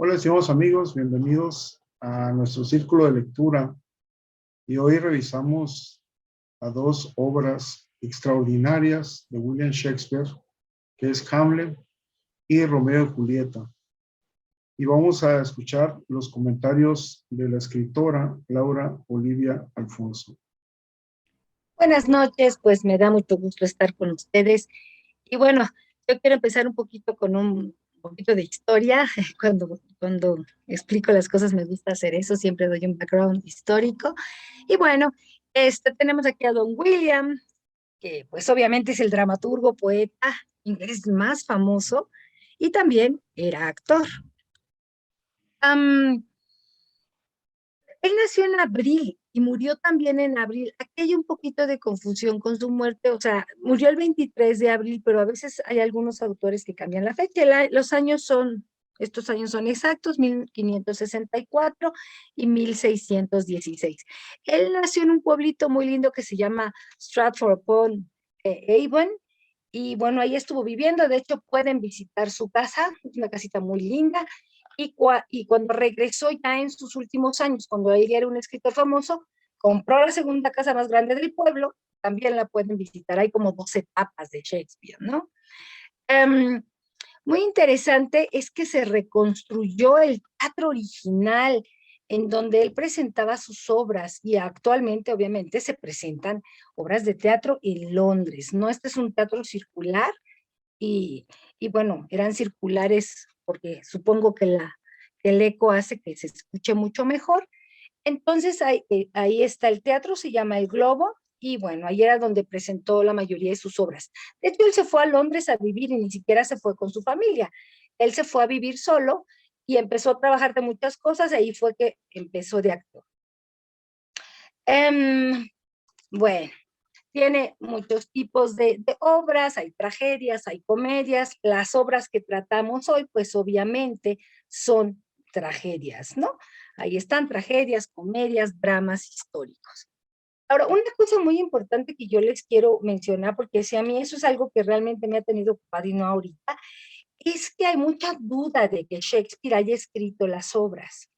Hola, estimados amigos, bienvenidos a nuestro círculo de lectura. Y hoy revisamos a dos obras extraordinarias de William Shakespeare, que es Hamlet y Romeo y Julieta. Y vamos a escuchar los comentarios de la escritora Laura Olivia Alfonso. Buenas noches, pues me da mucho gusto estar con ustedes. Y bueno, yo quiero empezar un poquito con un poquito de historia. Cuando explico las cosas me gusta hacer eso, siempre doy un background histórico. Y bueno, tenemos aquí a Don William, que pues obviamente es el dramaturgo, poeta inglés más famoso y también era actor. Am, Él nació en abril y murió también en abril. Aquí hay un poquito de confusión con su muerte, o sea, murió el 23 de abril, pero a veces hay algunos autores que cambian la fecha. Estos años son exactos, 1564 y 1616. Él nació en un pueblito muy lindo que se llama Stratford-upon-Avon, y bueno, ahí estuvo viviendo. De hecho, pueden visitar su casa, es una casita muy linda. Y cuando regresó ya en sus últimos años, cuando él era un escritor famoso, compró la segunda casa más grande del pueblo. También la pueden visitar, hay como 12 etapas de Shakespeare, ¿no? Um, Muy interesante es que se reconstruyó el teatro original en donde él presentaba sus obras, y actualmente obviamente se presentan obras de teatro en Londres, ¿no? Este es un teatro circular y, y bueno, eran circulares porque supongo que el eco hace que se escuche mucho mejor. Entonces ahí está el teatro, se llama El Globo, y bueno, ahí era donde presentó la mayoría de sus obras. De hecho, él se fue a Londres a vivir y ni siquiera se fue con su familia. Él se fue a vivir solo y empezó a trabajar de muchas cosas, y ahí fue que empezó de actor. Bueno, tiene muchos tipos de obras, hay tragedias, hay comedias. Las obras que tratamos hoy, pues obviamente son tragedias, ¿no? Ahí están tragedias, comedias, dramas históricos. Ahora, una cosa muy importante que yo les quiero mencionar, porque si a mí eso es algo que realmente me ha tenido ocupada y no ahorita, es que hay mucha duda de que Shakespeare haya escrito las obras.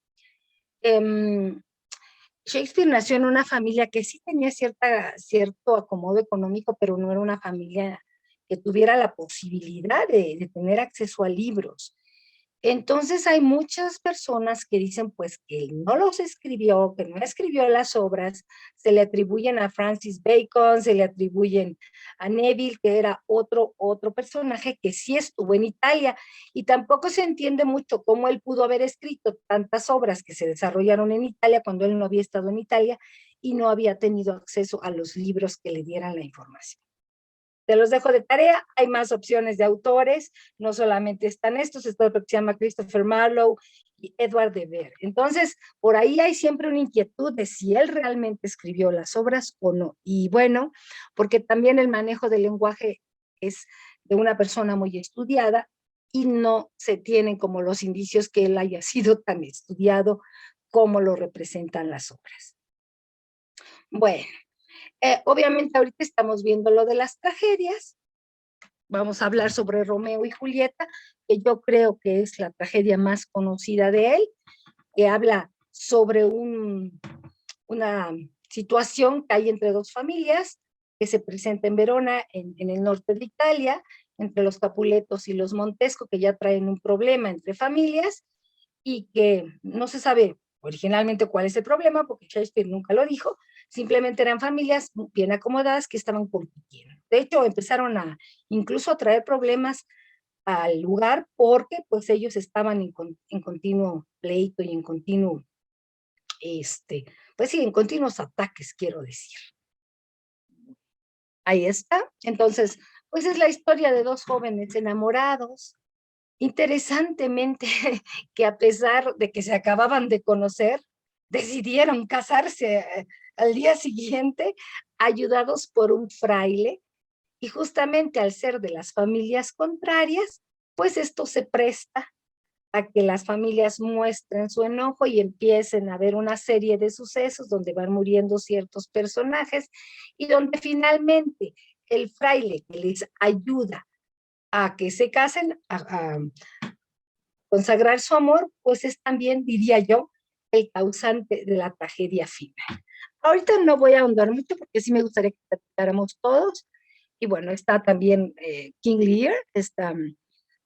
Shakespeare nació en una familia que sí tenía cierto acomodo económico, pero no era una familia que tuviera la posibilidad de tener acceso a libros. Entonces hay muchas personas que dicen pues que él no los escribió, que no escribió las obras. Se le atribuyen a Francis Bacon, se le atribuyen a Neville, que era otro personaje que sí estuvo en Italia, y tampoco se entiende mucho cómo él pudo haber escrito tantas obras que se desarrollaron en Italia cuando él no había estado en Italia y no había tenido acceso a los libros que le dieran la información. Te los dejo de tarea, hay más opciones de autores, no solamente están estos, está otro que se llama Christopher Marlowe y Edward de Vere. Entonces, por ahí hay siempre una inquietud de si él realmente escribió las obras o no. Y bueno, porque también el manejo del lenguaje es de una persona muy estudiada y no se tienen como los indicios que él haya sido tan estudiado como lo representan las obras. Bueno, obviamente ahorita estamos viendo lo de las tragedias. Vamos a hablar sobre Romeo y Julieta, que yo creo que es la tragedia más conocida de él, que habla sobre una situación que hay entre dos familias que se presenta en Verona, en el norte de Italia, entre los Capuletos y los Montesco, que ya traen un problema entre familias y que no se sabe originalmente cuál es el problema, porque Shakespeare nunca lo dijo. Simplemente eran familias bien acomodadas que estaban compitiendo. De hecho, empezaron incluso a traer problemas al lugar porque pues ellos estaban en continuo pleito y en continuo, pues sí, en continuos ataques, quiero decir. Ahí está. Entonces, pues es la historia de dos jóvenes enamorados. Interesantemente, que a pesar de que se acababan de conocer, decidieron casarse al día siguiente, ayudados por un fraile, y justamente al ser de las familias contrarias, pues esto se presta a que las familias muestren su enojo y empiecen a ver una serie de sucesos donde van muriendo ciertos personajes y donde finalmente el fraile que les ayuda a que se casen, consagrar su amor, pues es también, diría yo, el causante de la tragedia final. Ahorita no voy a ahondar mucho porque sí me gustaría que platicáramos todos. Y bueno, está también King Lear, está,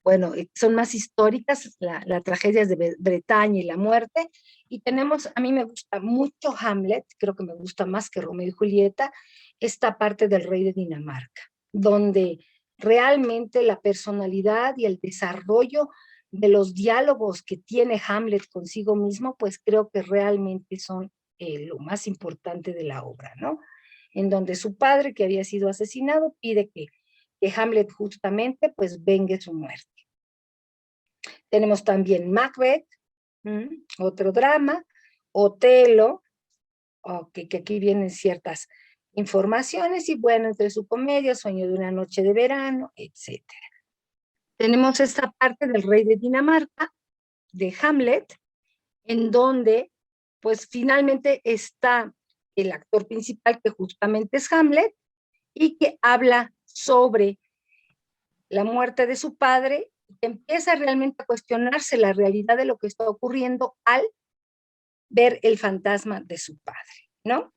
bueno, son más históricas, la tragedia de Bretaña y la muerte. Y tenemos, a mí me gusta mucho Hamlet, creo que me gusta más que Romeo y Julieta, esta parte del rey de Dinamarca, donde realmente la personalidad y el desarrollo de los diálogos que tiene Hamlet consigo mismo, pues creo que realmente son lo más importante de la obra, ¿no? En donde su padre, que había sido asesinado, pide que Hamlet justamente pues vengue su muerte. Tenemos también Macbeth, otro drama, Otelo, que aquí vienen ciertas informaciones, y bueno, entre su comedia, Sueño de una noche de verano, etc. Tenemos esta parte del rey de Dinamarca, de Hamlet, en donde pues finalmente está el actor principal, que justamente es Hamlet, y que habla sobre la muerte de su padre, y que empieza realmente a cuestionarse la realidad de lo que está ocurriendo al ver el fantasma de su padre, ¿no?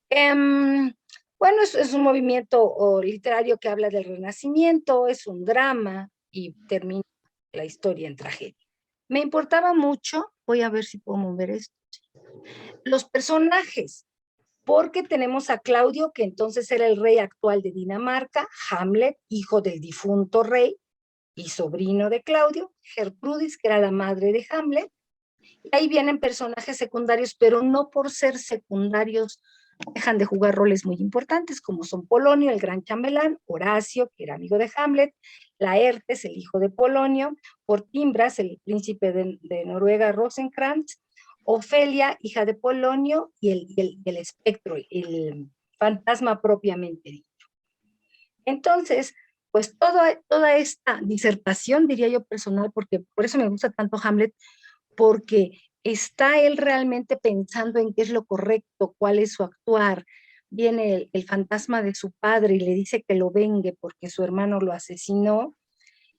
Bueno, es un movimiento literario que habla del Renacimiento, es un drama y termina la historia en tragedia. Me importaba mucho, voy a ver si puedo mover esto, los personajes, porque tenemos a Claudio, que entonces era el rey actual de Dinamarca, Hamlet, hijo del difunto rey y sobrino de Claudio, Gertrudis, que era la madre de Hamlet, y ahí vienen personajes secundarios, pero no por ser secundarios dejan de jugar roles muy importantes, como son Polonio, el gran chambelán, Horacio, que era amigo de Hamlet, Laertes, el hijo de Polonio, Fortinbras, el príncipe de Noruega, Rosenkrantz, Ofelia, hija de Polonio, y el espectro, el fantasma propiamente dicho. Entonces, pues toda esta disertación, diría yo, personal, porque por eso me gusta tanto Hamlet, porque está él realmente pensando en qué es lo correcto, cuál es su actuar. Viene el fantasma de su padre y le dice que lo vengue porque su hermano lo asesinó.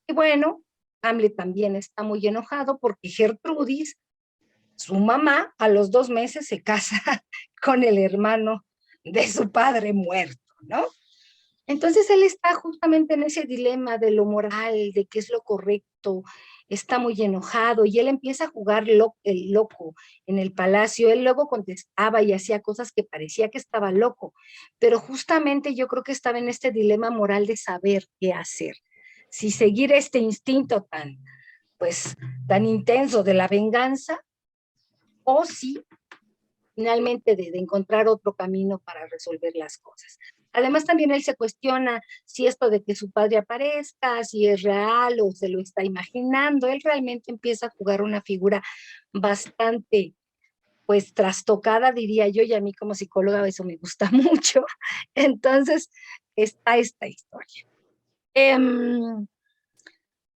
Y bueno, Hamlet también está muy enojado porque Gertrudis, su mamá, a los 2 meses se casa con el hermano de su padre muerto, ¿no? Entonces él está justamente en ese dilema de lo moral, de qué es lo correcto, está muy enojado y él empieza a jugar el loco en el palacio. Él luego contestaba y hacía cosas que parecía que estaba loco, pero justamente yo creo que estaba en este dilema moral de saber qué hacer. Si seguir este instinto pues, tan intenso de la venganza, o si finalmente de encontrar otro camino para resolver las cosas. Además, también él se cuestiona si esto de que su padre aparezca, si es real o se lo está imaginando. Él realmente empieza a jugar una figura bastante, pues, trastocada, diría yo, y a mí como psicóloga eso me gusta mucho. Entonces, está esta historia.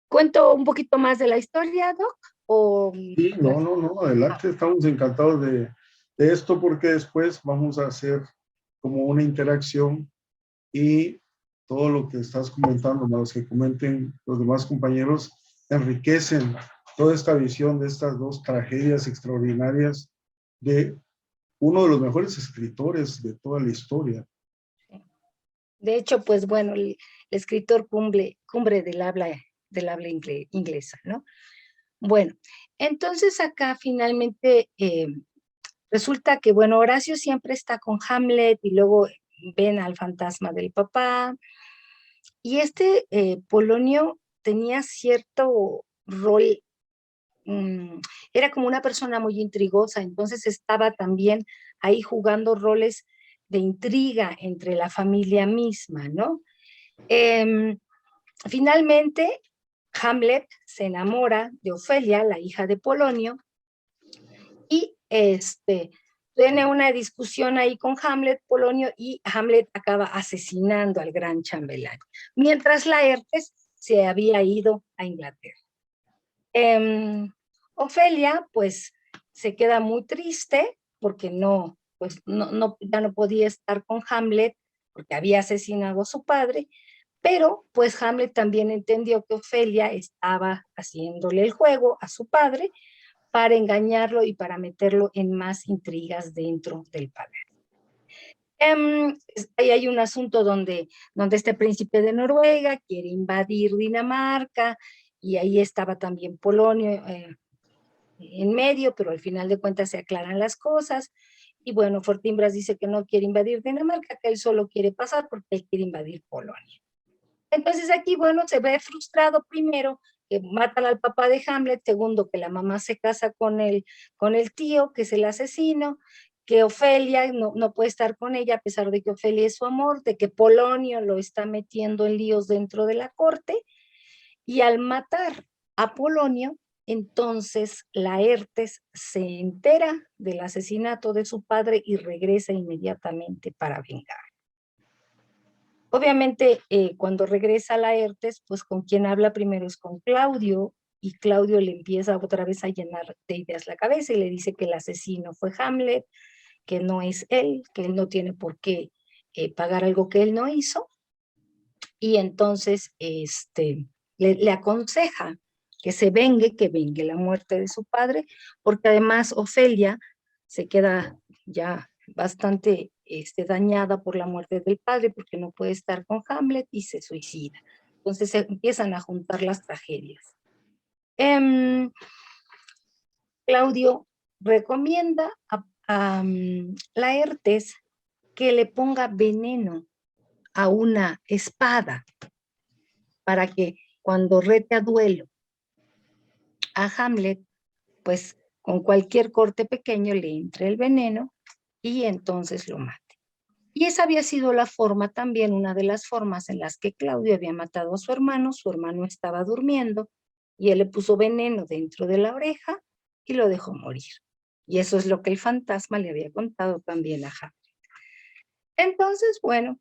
¿Cuento un poquito más de la historia, Doc? O, Sí, no, adelante, estamos encantados de esto porque después vamos a hacer como una interacción y todo lo que estás comentando, más los que comenten los demás compañeros, enriquecen toda esta visión de estas dos tragedias extraordinarias de uno de los mejores escritores de toda la historia. de hecho, pues bueno, el escritor cumbre del habla inglesa, ¿no? Bueno, entonces acá finalmente resulta que, bueno, Horacio siempre está con Hamlet y luego ven al fantasma del papá. Y este Polonio tenía cierto rol, era como una persona muy intrigosa, entonces estaba también ahí jugando roles de intriga entre la familia misma, ¿no? Finalmente, Hamlet se enamora de Ofelia, la hija de Polonio, y tiene una discusión ahí con Hamlet, Polonio, y Hamlet acaba asesinando al gran chambelán, mientras Laertes se había ido a Inglaterra. Ofelia, pues, se queda muy triste porque pues, ya no podía estar con Hamlet porque había asesinado a su padre, Pero pues Hamlet también entendió que Ofelia estaba haciéndole el juego a su padre para engañarlo y para meterlo en más intrigas dentro del palacio. Ahí hay un asunto donde este príncipe de Noruega quiere invadir Dinamarca, y ahí estaba también Polonio en medio, pero al final de cuentas se aclaran las cosas. Y bueno, Fortinbras dice que no quiere invadir Dinamarca, que él solo quiere pasar porque él quiere invadir Polonia. Entonces aquí, bueno, se ve frustrado primero, que matan al papá de Hamlet; segundo, que la mamá se casa con el tío, que es el asesino; que Ofelia no puede estar con ella a pesar de que Ofelia es su amor; de que Polonio lo está metiendo en líos dentro de la corte. Y al matar a Polonio, entonces Laertes se entera del asesinato de su padre y regresa inmediatamente para vengar. Obviamente, cuando regresa Laertes, pues con quien habla primero es con Claudio, y Claudio le empieza otra vez a llenar de ideas la cabeza y le dice que el asesino fue Hamlet, que no es él, que él no tiene por qué pagar algo que él no hizo. Y entonces le aconseja que vengue la muerte de su padre, porque además Ofelia se queda ya bastante dañada por la muerte del padre, porque no puede estar con Hamlet y se suicida. Entonces se empiezan a juntar las tragedias. Claudio recomienda a Laertes que le ponga veneno a una espada para que cuando rete a duelo a Hamlet, pues con cualquier corte pequeño le entre el veneno y entonces lo mate. Y esa había sido la forma también, una de las formas en las que Claudio había matado a su hermano estaba durmiendo y él le puso veneno dentro de la oreja y lo dejó morir. Y eso es lo que el fantasma le había contado también a Hamlet. Entonces, bueno,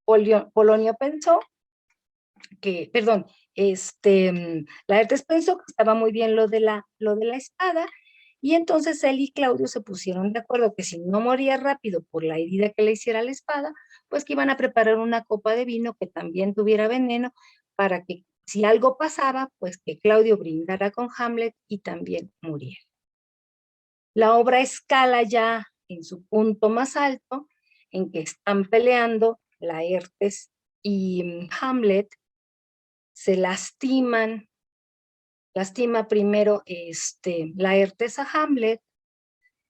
Polonio pensó que, perdón, Laertes pensó que estaba muy bien lo de la espada, y entonces él y Claudio se pusieron de acuerdo que si no moría rápido por la herida que le hiciera la espada, pues que iban a preparar una copa de vino que también tuviera veneno, para que si algo pasaba, pues que Claudio brindara con Hamlet y también muriera. La obra escala ya en su punto más alto, en que están peleando Laertes y Hamlet, se lastiman, lastima primero Laertes a Hamlet,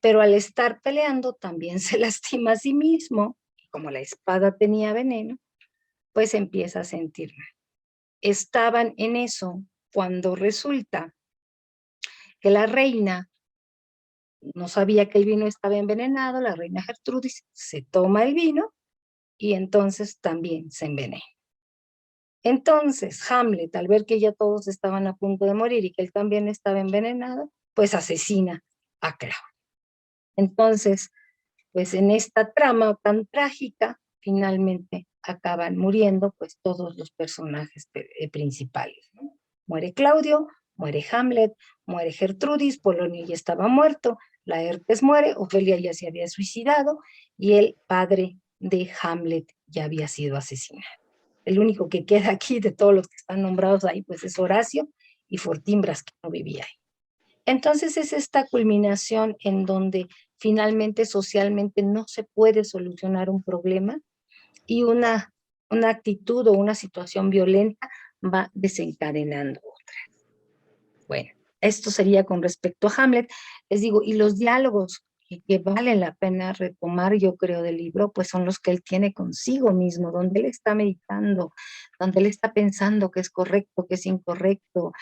pero al estar peleando también se lastima a sí mismo, y como la espada tenía veneno, pues empieza a sentir mal. Estaban en eso cuando resulta que la reina no sabía que el vino estaba envenenado. La reina Gertrudis se toma el vino y entonces también se envenena. Entonces Hamlet, al ver que ya todos estaban a punto de morir y que él también estaba envenenado, pues asesina a Claudio. Entonces, pues en esta trama tan trágica, finalmente acaban muriendo pues todos los personajes principales, ¿no? Muere Claudio, muere Hamlet, muere Gertrudis, Polonio ya estaba muerto, Laertes muere, Ofelia ya se había suicidado y el padre de Hamlet ya había sido asesinado. El único que queda aquí de todos los que están nombrados ahí pues es Horacio y Fortinbras, que no vivía ahí. Entonces es esta culminación en donde finalmente socialmente no se puede solucionar un problema y una actitud o una situación violenta va desencadenando otra. Bueno, esto sería con respecto a Hamlet. Les digo, y los diálogos que valen la pena retomar, yo creo, del libro, pues son los que él tiene consigo mismo, donde él está meditando, donde él está pensando qué es correcto, qué es incorrecto,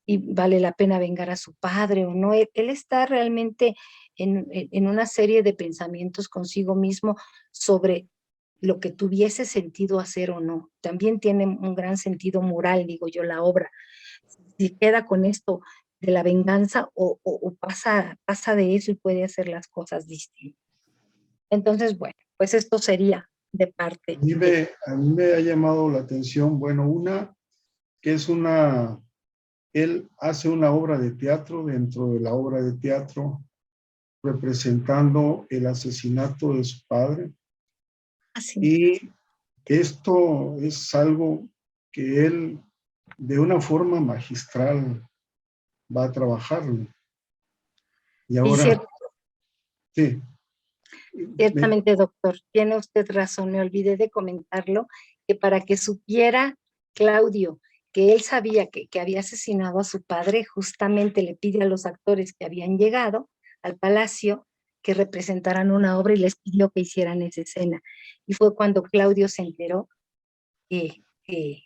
y vale la pena vengar a su padre o no. Él está realmente en una serie de pensamientos consigo mismo sobre lo que tuviese sentido hacer o no. También tiene un gran sentido moral, digo yo, la obra. Si queda con esto de la venganza o pasa de eso y puede hacer las cosas distintas. Entonces, bueno, pues esto sería de parte. A mí me ha llamado la atención, bueno, que es él hace una obra de teatro dentro de la obra de teatro representando el asesinato de su padre. Así. Y esto es algo que él de una forma magistral va a trabajarlo. Y Y ahora, sí, me- ciertamente, doctor, tiene usted razón, me olvidé de comentarlo, que para que supiera Claudio que él sabía que había asesinado a su padre, justamente le pide a los actores que habían llegado al palacio que representaran una obra y les pidió que hicieran esa escena. Y fue cuando Claudio se enteró que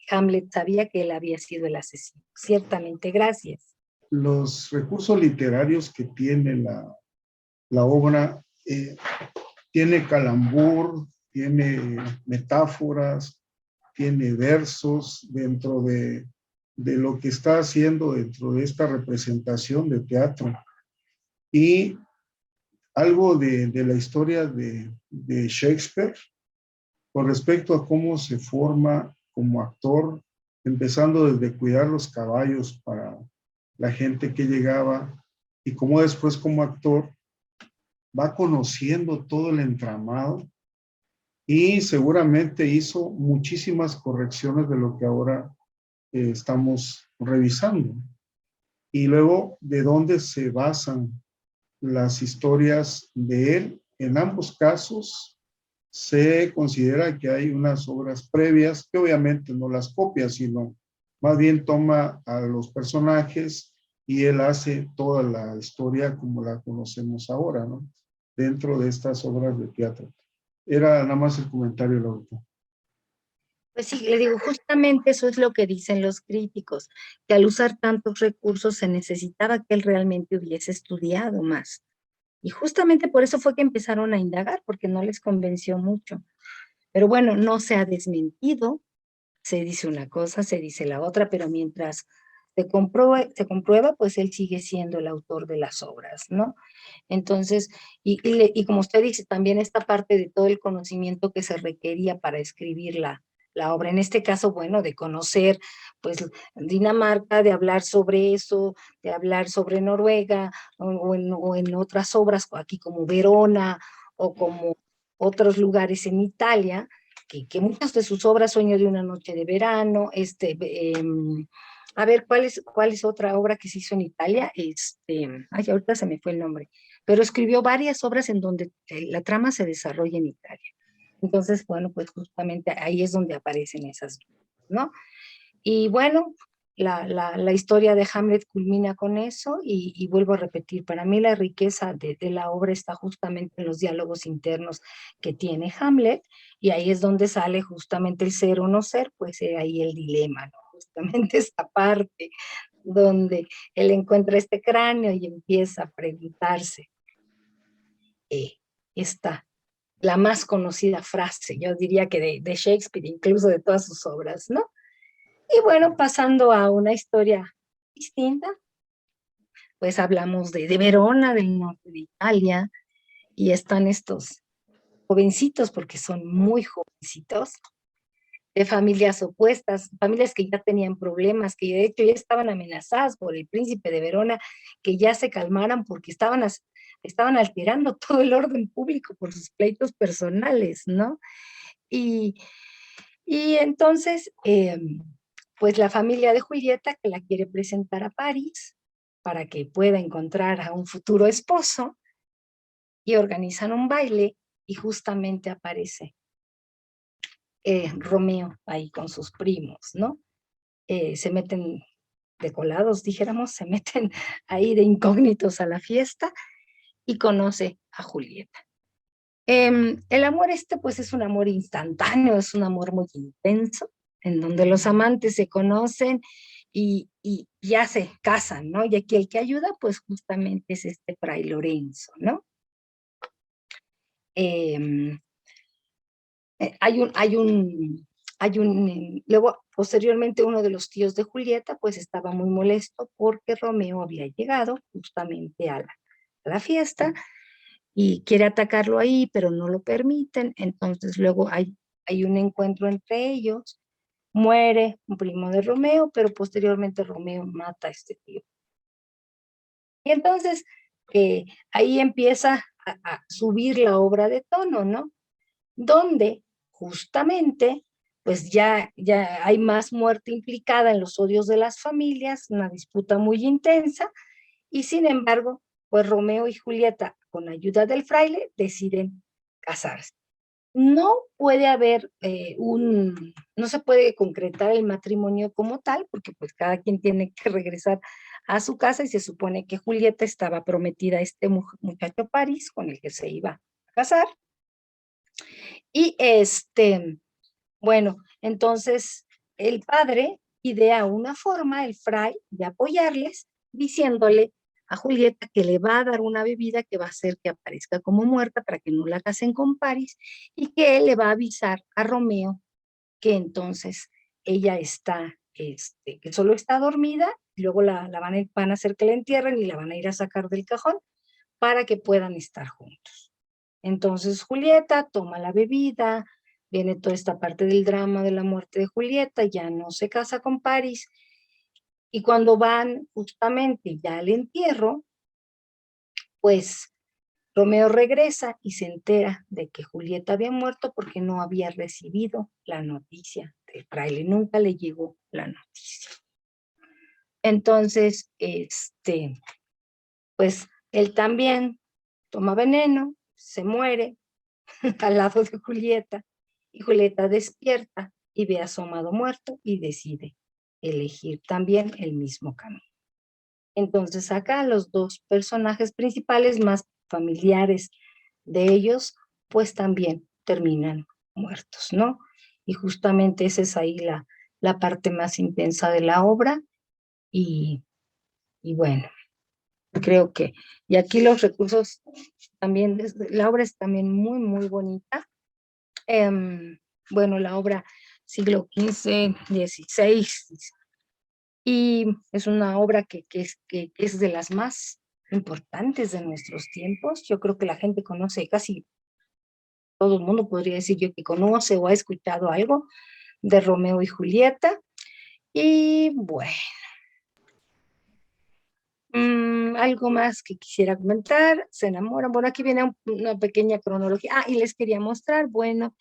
Hamlet sabía que él había sido el asesino. Ciertamente, gracias. los recursos literarios que tiene la obra, tiene calambur, tiene metáforas, tiene versos dentro de lo que está haciendo dentro de esta representación de teatro. Y algo de la historia de Shakespeare con respecto a cómo se forma como actor, empezando desde cuidar los caballos para la gente que llegaba y cómo después como actor va conociendo todo el entramado y seguramente hizo muchísimas correcciones de lo que ahora estamos revisando. Y luego, ¿de dónde se basan las historias de él? En ambos casos se considera que hay unas obras previas que obviamente no las copia, sino más bien toma a los personajes y él hace toda la historia como la conocemos ahora, ¿no? Dentro de estas obras de teatro. Era nada más el comentario, Laura. Pues sí, le digo, justamente eso es lo que dicen los críticos, que al usar tantos recursos se necesitaba que él realmente hubiese estudiado más. Y justamente por eso fue que empezaron a indagar, porque no les convenció mucho. Pero bueno, no se ha desmentido, se dice una cosa, se dice la otra, pero mientras se comprueba, pues él sigue siendo el autor de las obras, ¿no? Entonces, y como usted dice, también esta parte de todo el conocimiento que se requería para escribir la obra, en este caso, bueno, de conocer, pues, Dinamarca, de hablar sobre eso, de hablar sobre Noruega, o en otras obras, aquí como Verona, o como otros lugares en Italia, que muchas de sus obras, Sueño de una noche de verano, a ver, ¿cuál es otra obra que se hizo en Italia? Ay, ahorita se me fue el nombre, pero escribió varias obras en donde la trama se desarrolla en Italia. Entonces, bueno, pues justamente ahí es donde aparecen esas, ¿no? Y bueno, la historia de Hamlet culmina con eso y vuelvo a repetir, para mí la riqueza de la obra está justamente en los diálogos internos que tiene Hamlet y ahí es donde sale justamente el ser o no ser, pues ahí el dilema, ¿no? Justamente esta parte donde él encuentra este cráneo y empieza a preguntarse eh, esta, la más conocida frase, yo diría que de Shakespeare, incluso de todas sus obras, ¿no? Y bueno, pasando a una historia distinta, pues hablamos de Verona, del norte de Italia, y están estos jovencitos, porque son muy jovencitos, de familias opuestas, familias que ya tenían problemas, que de hecho ya estaban amenazadas por el príncipe de Verona, que ya se calmaran porque estaban alterando todo el orden público por sus pleitos personales, ¿no? Y, y entonces, pues la familia de Julieta, que la quiere presentar a París para que pueda encontrar a un futuro esposo, y organizan un baile y justamente aparece Romeo ahí con sus primos, ¿no? Se meten de colados, dijéramos, se meten ahí de incógnitos a la fiesta y conoce a Julieta. El amor pues es un amor instantáneo, es un amor muy intenso, en donde los amantes se conocen y ya se casan, ¿no? Y aquí el que ayuda, pues justamente es este Fray Lorenzo, ¿no? Eh, luego, posteriormente, uno de los tíos de Julieta, pues estaba muy molesto porque Romeo había llegado justamente a la fiesta y quiere atacarlo ahí, pero no lo permiten. Entonces luego hay un encuentro entre ellos, muere un primo de Romeo, pero posteriormente Romeo mata a este tío. Y entonces ahí empieza a subir la obra de tono, ¿no? Donde justamente pues ya hay más muerte implicada en los odios de las familias, una disputa muy intensa, y sin embargo, pues Romeo y Julieta, con ayuda del fraile, deciden casarse. No puede haber no se puede concretar el matrimonio como tal, porque pues cada quien tiene que regresar a su casa y se supone que Julieta estaba prometida a este muchacho París con el que se iba a casar. Y bueno, entonces el padre idea una forma, el fray, de apoyarles, diciéndole a Julieta que le va a dar una bebida que va a hacer que aparezca como muerta para que no la casen con París, y que él le va a avisar a Romeo que entonces ella está, que solo está dormida, y luego van a hacer que la entierren y la van a ir a sacar del cajón para que puedan estar juntos. Entonces Julieta toma la bebida, viene toda esta parte del drama de la muerte de Julieta, ya no se casa con París, y cuando van justamente ya al entierro, pues Romeo regresa y se entera de que Julieta había muerto porque no había recibido la noticia del fraile, nunca le llegó la noticia. Entonces, pues él también toma veneno, se muere al lado de Julieta, y Julieta despierta y ve a su amado muerto y decide elegir también el mismo camino. Entonces acá los dos personajes principales más familiares de ellos, pues también terminan muertos, ¿no? Y justamente esa es ahí la parte más intensa de la obra, y bueno, creo que, y aquí los recursos también, la obra es también muy, muy bonita. Bueno, la obra siglo XV, XVI, y es una obra que es de las más importantes de nuestros tiempos. Yo creo que la gente conoce, casi todo el mundo podría decir yo que conoce o ha escuchado algo de Romeo y Julieta. Y bueno, algo más que quisiera comentar: se enamoran. Bueno, aquí viene una pequeña cronología. Y les quería mostrar, bueno,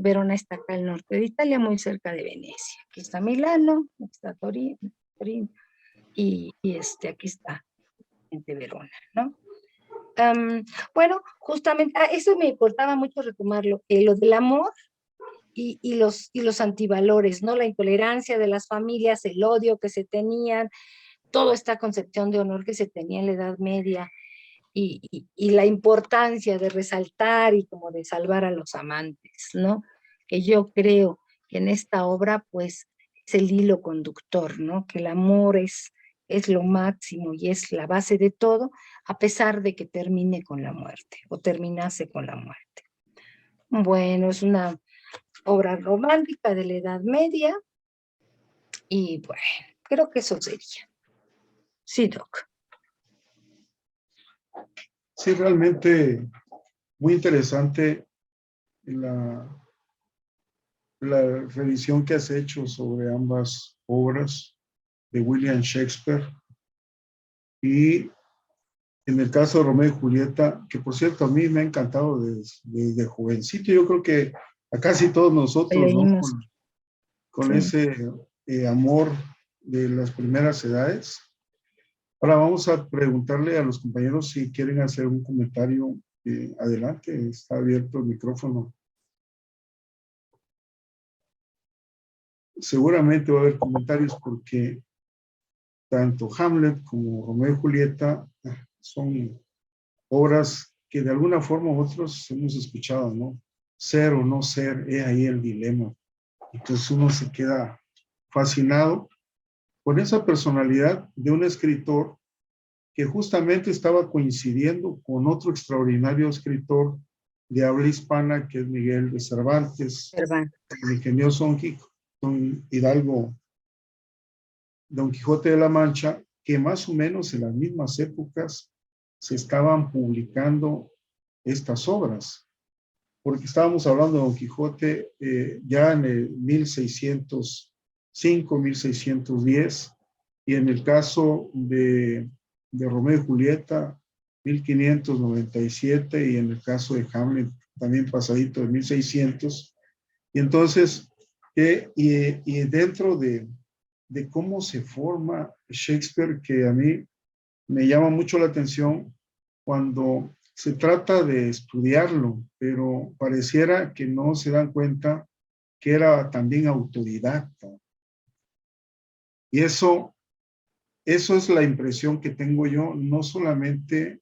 Verona está acá al norte de Italia, muy cerca de Venecia. Aquí está Milano, aquí está Torino, y aquí está Verona, ¿no? Bueno, justamente, eso me importaba mucho retomarlo, lo del amor y los antivalores, ¿no? La intolerancia de las familias, el odio que se tenían, toda esta concepción de honor que se tenía en la Edad Media, y la importancia de resaltar y como de salvar a los amantes, ¿no? Que yo creo que en esta obra, pues, es el hilo conductor, ¿no? Que el amor es lo máximo y es la base de todo, a pesar de que termine con la muerte, o terminase con la muerte. Bueno, es una obra romántica de la Edad Media, y bueno, creo que eso sería. Sí, Doc. Sí, realmente muy interesante la, la revisión que has hecho sobre ambas obras de William Shakespeare. Y en el caso de Romeo y Julieta, que por cierto a mí me ha encantado desde jovencito, yo creo que a casi todos nosotros, ¿no? Leímos, Con sí. ese amor de las primeras edades. Ahora vamos a preguntarle a los compañeros si quieren hacer un comentario. Adelante, está abierto el micrófono. Seguramente va a haber comentarios porque tanto Hamlet como Romeo y Julieta son obras que de alguna forma otros hemos escuchado, ¿no? Ser o no ser, es ahí el dilema. Entonces uno se queda fascinado con esa personalidad de un escritor que justamente estaba coincidiendo con otro extraordinario escritor de habla hispana, que es Miguel de Cervantes, el ingenioso Don Hidalgo, Don Quijote de la Mancha, que más o menos en las mismas épocas se estaban publicando estas obras, porque estábamos hablando de Don Quijote ya en el 1605, 1610, y en el caso de Romeo y Julieta, 1597, y en el caso de Hamlet, también pasadito de 1600, Y entonces, y dentro de cómo se forma Shakespeare, que a mí me llama mucho la atención cuando se trata de estudiarlo, pero pareciera que no se dan cuenta que era también autodidacta. Y eso es la impresión que tengo yo, no solamente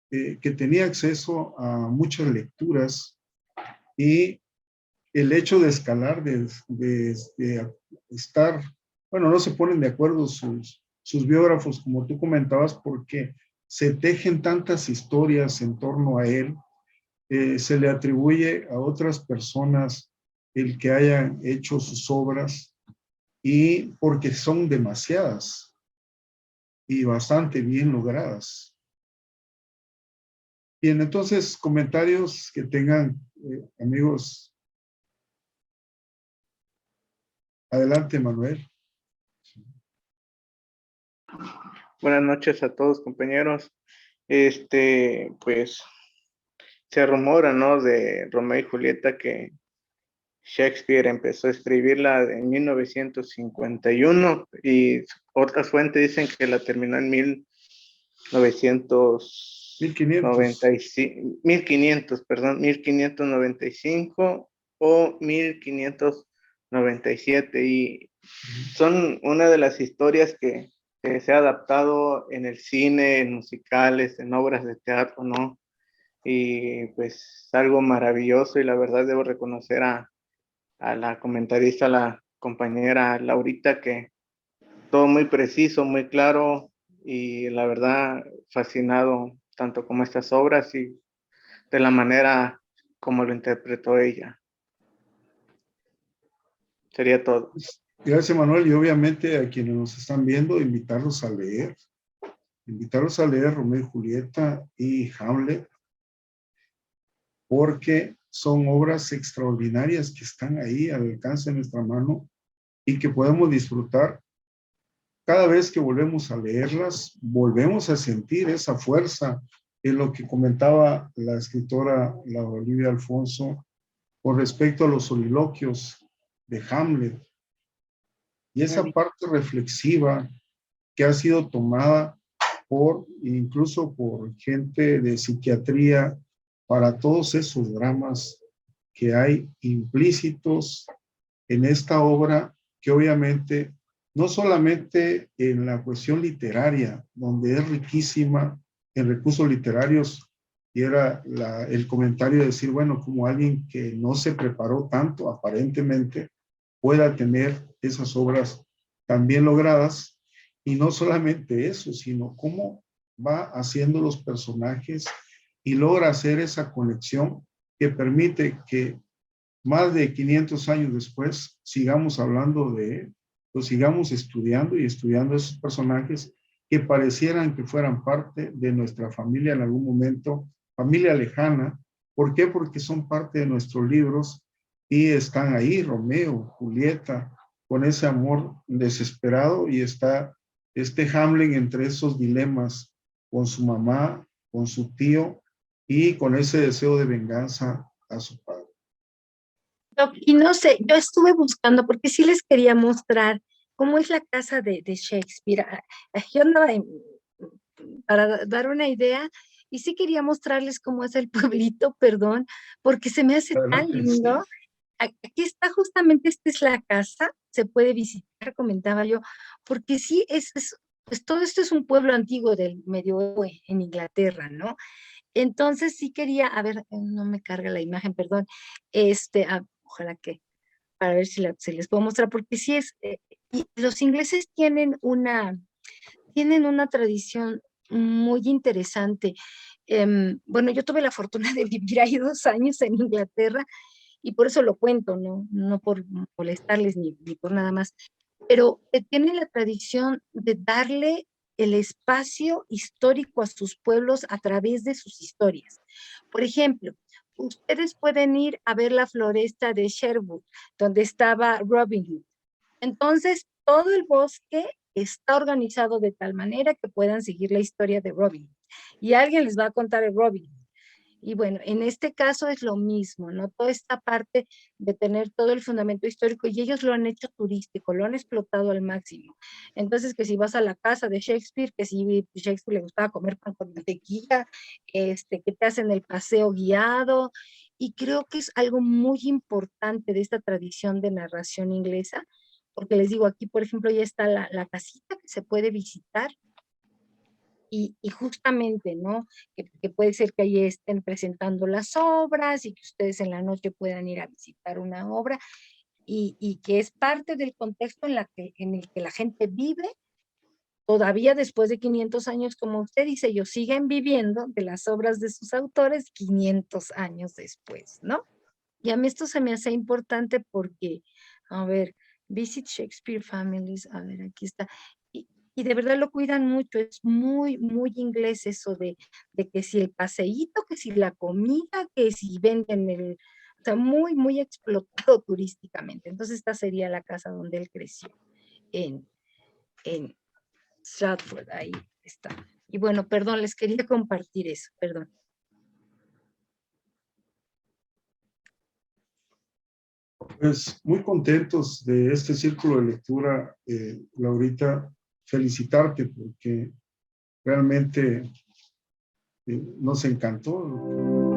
que tenía acceso a muchas lecturas y el hecho de escalar, de estar, bueno, no se ponen de acuerdo sus biógrafos, como tú comentabas, porque se tejen tantas historias en torno a él, se le atribuye a otras personas el que hayan hecho sus obras y porque son demasiadas y bastante bien logradas. Bien, entonces, comentarios que tengan, amigos. Adelante, Manuel. Buenas noches a todos, compañeros. Pues se rumora, ¿no? De Romeo y Julieta que Shakespeare empezó a escribirla en 1951 y otras fuentes dicen que la terminó en 1500. 1595, perdón, 1595 o 1597 y son una de las historias que se ha adaptado en el cine, en musicales, en obras de teatro, ¿no? Y pues algo maravilloso y la verdad debo reconocer a la comentarista, a la compañera Laurita, que todo muy preciso, muy claro y la verdad fascinado tanto como estas obras y de la manera como lo interpretó ella. Sería todo. Gracias, Manuel. Y obviamente a quienes nos están viendo, invitarlos a leer Romeo y Julieta y Hamlet, porque son obras extraordinarias que están ahí al alcance de nuestra mano y que podemos disfrutar. Cada vez que volvemos a leerlas, volvemos a sentir esa fuerza en lo que comentaba la escritora Laura Olivia Alfonso con respecto a los soliloquios de Hamlet y esa parte reflexiva que ha sido tomada incluso por gente de psiquiatría para todos esos dramas que hay implícitos en esta obra, que obviamente no solamente en la cuestión literaria, donde es riquísima en recursos literarios, y era el comentario de decir, bueno, como alguien que no se preparó tanto, aparentemente, pueda tener esas obras tan bien logradas, y no solamente eso, sino cómo va haciendo los personajes y logra hacer esa conexión que permite que más de 500 años después sigamos hablando de él, lo sigamos estudiando y estudiando esos personajes que parecieran que fueran parte de nuestra familia en algún momento, familia lejana. ¿Por qué? Porque son parte de nuestros libros y están ahí Romeo, Julieta, con ese amor desesperado, y está este Hamlet entre esos dilemas con su mamá, con su tío y con ese deseo de venganza a su padre. Y no sé, yo estuve buscando porque sí les quería mostrar cómo es la casa de Shakespeare. Yo andaba para dar una idea y sí quería mostrarles cómo es el pueblito, perdón, porque se me hace tan Adelante. lindo. Aquí está justamente, esta es la casa, se puede visitar, comentaba yo, porque sí pues todo esto es un pueblo antiguo del medioevo en Inglaterra, ¿no? Entonces sí quería, a ver, no me carga la imagen, perdón, ojalá que, para ver si se les puedo mostrar, porque sí y los ingleses tienen una tradición muy interesante. Bueno, yo tuve la fortuna de vivir ahí 2 años en Inglaterra y por eso lo cuento, no por molestarles ni por nada más, pero tienen la tradición de darle el espacio histórico a sus pueblos a través de sus historias. Por ejemplo, ustedes pueden ir a ver la floresta de Sherwood, donde estaba Robin Hood. Entonces, todo el bosque está organizado de tal manera que puedan seguir la historia de Robin Hood. Y alguien les va a contar el Robin Hood. Y bueno, en este caso es lo mismo, ¿no? Toda esta parte de tener todo el fundamento histórico y ellos lo han hecho turístico, lo han explotado al máximo. Entonces, que si vas a la casa de Shakespeare, que si Shakespeare le gustaba comer pan con mantequilla, que te hacen el paseo guiado, y creo que es algo muy importante de esta tradición de narración inglesa, porque les digo, aquí, por ejemplo, ya está la casita que se puede visitar, y justamente, ¿no? Que puede ser que ahí estén presentando las obras y que ustedes en la noche puedan ir a visitar una obra y que es parte del contexto en el que la gente vive todavía después de 500 años, como usted dice, ellos siguen viviendo de las obras de sus autores 500 años después, ¿no? Y a mí esto se me hace importante porque, a ver, Visit Shakespeare Families, a ver, aquí está. Y de verdad lo cuidan mucho, es muy, muy inglés eso de que si el paseíto, que si la comida, que si venden o sea, muy, muy explotado turísticamente. Entonces esta sería la casa donde él creció, en, en Stratford, ahí está. Y bueno, perdón, les quería compartir eso, perdón. Pues muy contentos de este círculo de lectura, Laurita, felicitarte porque realmente nos encantó